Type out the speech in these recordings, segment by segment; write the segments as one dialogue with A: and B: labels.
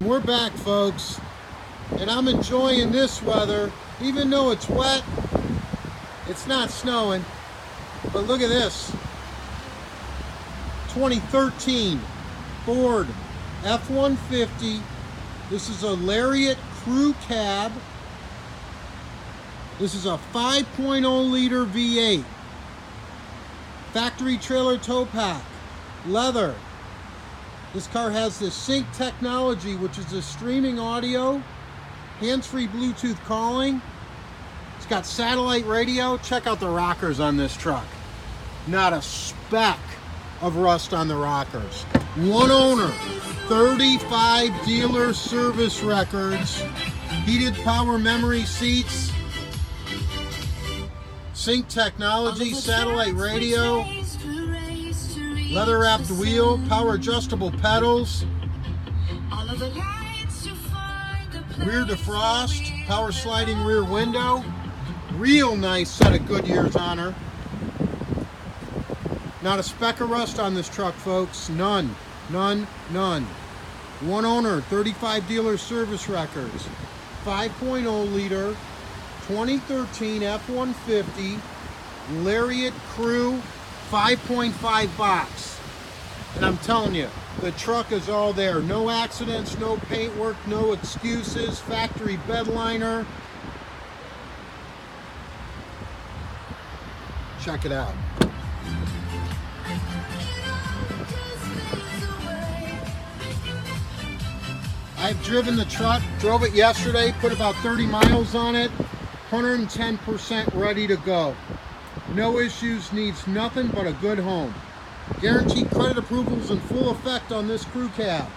A: We're back, folks, and I'm enjoying this weather. Even though it's wet, it's not snowing, but look at this. 2013 Ford F-150. This is a Lariat crew cab. This is a 5.0 liter V8. Factory trailer tow pack. Leather. This car has the sync technology, which is the streaming audio, hands-free Bluetooth calling. It's got satellite radio. Check out the rockers on this truck. Not a speck of rust on the rockers. One owner, 35 dealer service records, heated power memory seats, sync technology, satellite radio, leather wrapped wheel, power adjustable pedals, rear defrost, power sliding rear window. Real nice set of Goodyears on her. Not a speck of rust on this truck, folks. None. None. None. One owner, 35 dealer service records. 5.0 liter 2013 F-150 Lariat Crew 5.5 box. And I'm telling you, the truck is all there. No accidents, no paint work, no excuses. Factory bed liner. Check it out. I've driven the truck, drove it yesterday, put about 30 miles on it, 110% ready to go. No issues, needs nothing but a good home. Guaranteed credit approvals in full effect on this crew cab.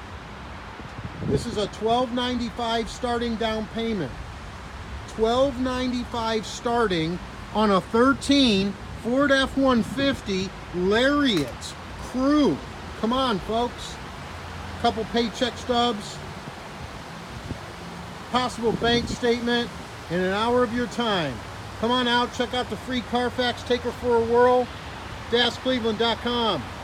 A: This is a $1,295 starting down payment. $1,295 starting on a 13 Ford F-150 Lariat Crew. Come on, folks. Couple paycheck stubs, possible bank statement, in an hour of your time. Come on out, check out the free Carfax, take her for a whirl. DasCleveland.com.